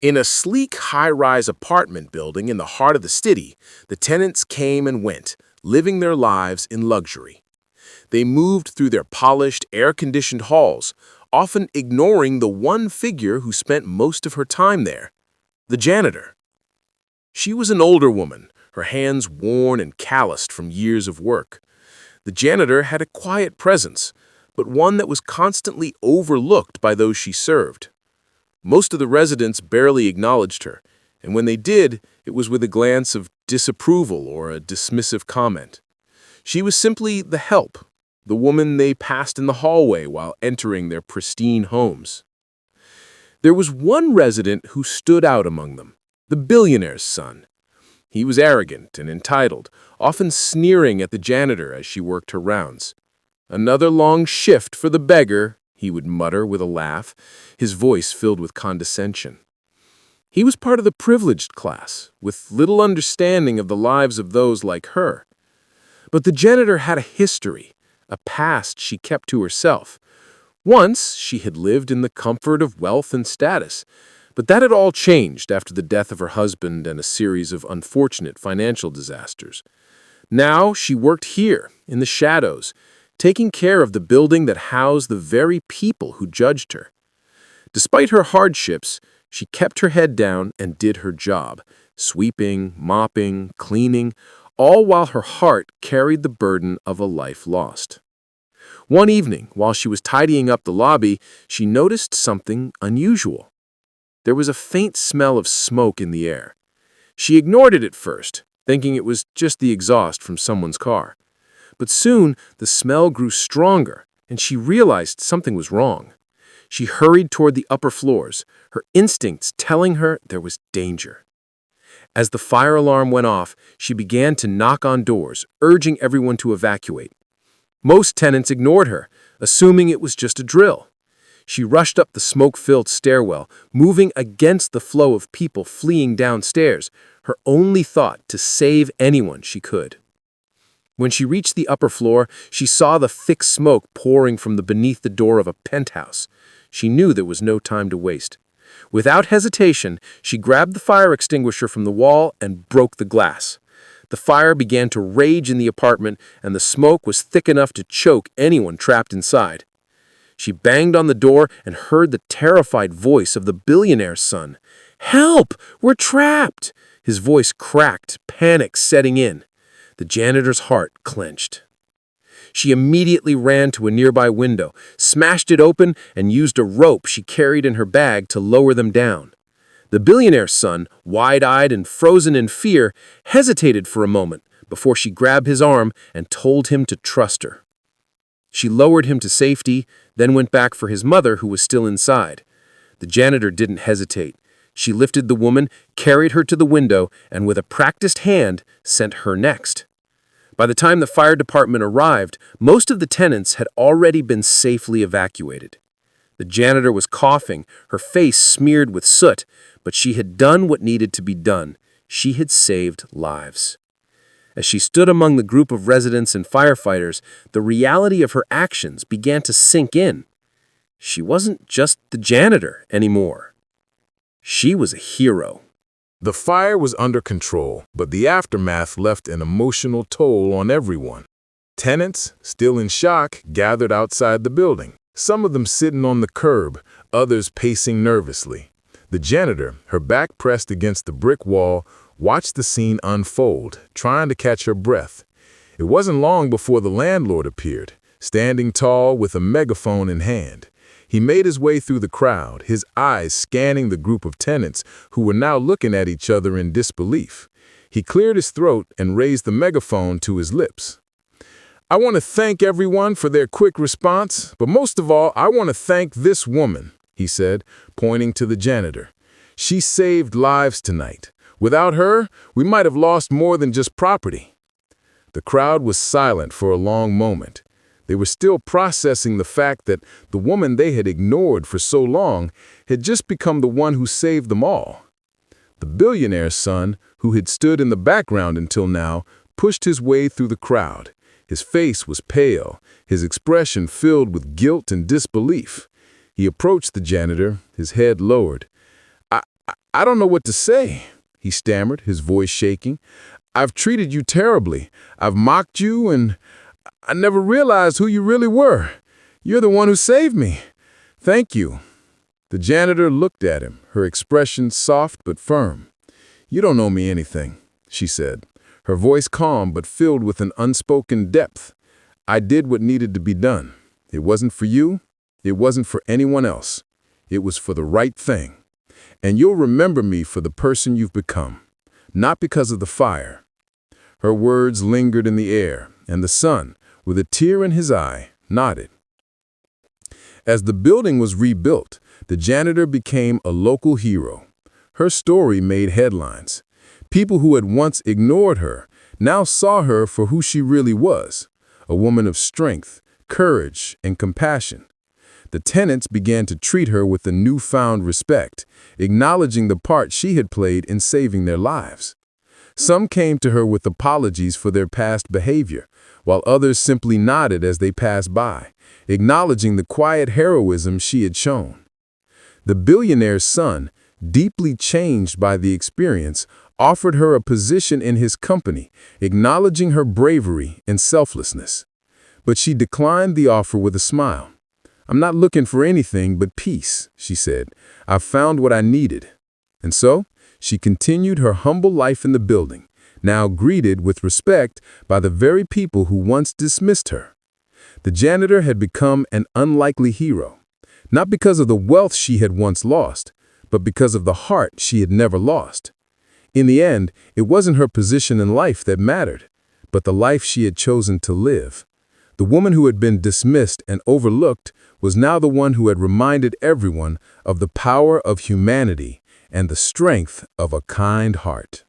In a sleek, high-rise apartment building in the heart of the city, the tenants came and went, living their lives in luxury. They moved through their polished, air-conditioned halls, often ignoring the one figure who spent most of her time there, the janitor. She was an older woman, her hands worn and calloused from years of work. The janitor had a quiet presence, but one that was constantly overlooked by those she served. Most of the residents barely acknowledged her, and when they did, it was with a glance of disapproval or a dismissive comment. She was simply the help, the woman they passed in the hallway while entering their pristine homes. There was one resident who stood out among them, the billionaire's son. He was arrogant and entitled, often sneering at the janitor as she worked her rounds. "Another long shift for the beggar," he would mutter with a laugh, his voice filled with condescension. He was part of the privileged class, with little understanding of the lives of those like her. But the janitor had a history, a past she kept to herself. Once, she had lived in the comfort of wealth and status, but that had all changed after the death of her husband and a series of unfortunate financial disasters. Now, she worked here, in the shadows, taking care of the building that housed the very people who judged her. Despite her hardships, she kept her head down and did her job, sweeping, mopping, cleaning, all while her heart carried the burden of a life lost. One evening, while she was tidying up the lobby, she noticed something unusual. There was a faint smell of smoke in the air. She ignored it at first, thinking it was just the exhaust from someone's car. But soon, the smell grew stronger, and she realized something was wrong. She hurried toward the upper floors, her instincts telling her there was danger. As the fire alarm went off, she began to knock on doors, urging everyone to evacuate. Most tenants ignored her, assuming it was just a drill. She rushed up the smoke-filled stairwell, moving against the flow of people fleeing downstairs, her only thought to save anyone she could. When she reached the upper floor, she saw the thick smoke pouring from beneath the door of a penthouse. She knew there was no time to waste. Without hesitation, she grabbed the fire extinguisher from the wall and broke the glass. The fire began to rage in the apartment, and the smoke was thick enough to choke anyone trapped inside. She banged on the door and heard the terrified voice of the billionaire's son. "Help! We're trapped!" His voice cracked, panic setting in. The janitor's heart clenched. She immediately ran to a nearby window, smashed it open, and used a rope she carried in her bag to lower them down. The billionaire's son, wide-eyed and frozen in fear, hesitated for a moment before she grabbed his arm and told him to trust her. She lowered him to safety, then went back for his mother, who was still inside. The janitor didn't hesitate. She lifted the woman, carried her to the window, and with a practiced hand, sent her next. By the time the fire department arrived, most of the tenants had already been safely evacuated. The janitor was coughing, her face smeared with soot, but she had done what needed to be done. She had saved lives. As she stood among the group of residents and firefighters, the reality of her actions began to sink in. She wasn't just the janitor anymore. She was a hero. The fire was under control, but the aftermath left an emotional toll on everyone. Tenants, still in shock, gathered outside the building, some of them sitting on the curb, others pacing nervously. The janitor, her back pressed against the brick wall, watched the scene unfold, trying to catch her breath. It wasn't long before the landlord appeared, standing tall with a megaphone in hand. He made his way through the crowd, his eyes scanning the group of tenants who were now looking at each other in disbelief. He cleared his throat and raised the megaphone to his lips. "I want to thank everyone for their quick response, but most of all, I want to thank this woman," he said, pointing to the janitor. "She saved lives tonight. Without her, we might have lost more than just property." The crowd was silent for a long moment. They were still processing the fact that the woman they had ignored for so long had just become the one who saved them all. The billionaire's son, who had stood in the background until now, pushed his way through the crowd. His face was pale, his expression filled with guilt and disbelief. He approached the janitor, his head lowered. I don't know what to say, he stammered, his voice shaking. I've treated you terribly. I've mocked you, and I never realized who you really were. You're the one who saved me. Thank you. The janitor looked at him, her expression soft but firm. You don't owe me anything, she said, her voice calm but filled with an unspoken depth. I did what needed to be done. It wasn't for you. It wasn't for anyone else. It was for the right thing. And you'll remember me for the person you've become, not because of the fire. Her words lingered in the air, and the son, with a tear in his eye, nodded. As the building was rebuilt, the janitor became a local hero. Her story made headlines. People who had once ignored her now saw her for who she really was, a woman of strength, courage, and compassion. The tenants began to treat her with a newfound respect, acknowledging the part she had played in saving their lives. Some came to her with apologies for their past behavior, while others simply nodded as they passed by, acknowledging the quiet heroism she had shown. The billionaire's son, deeply changed by the experience, offered her a position in his company, acknowledging her bravery and selflessness. But she declined the offer with a smile. I'm not looking for anything but peace, she said. I've found what I needed. And so, she continued her humble life in the building, now greeted with respect by the very people who once dismissed her. The janitor had become an unlikely hero, not because of the wealth she had once lost, but because of the heart she had never lost. In the end, it wasn't her position in life that mattered, but the life she had chosen to live. The woman who had been dismissed and overlooked was now the one who had reminded everyone of the power of humanity and the strength of a kind heart.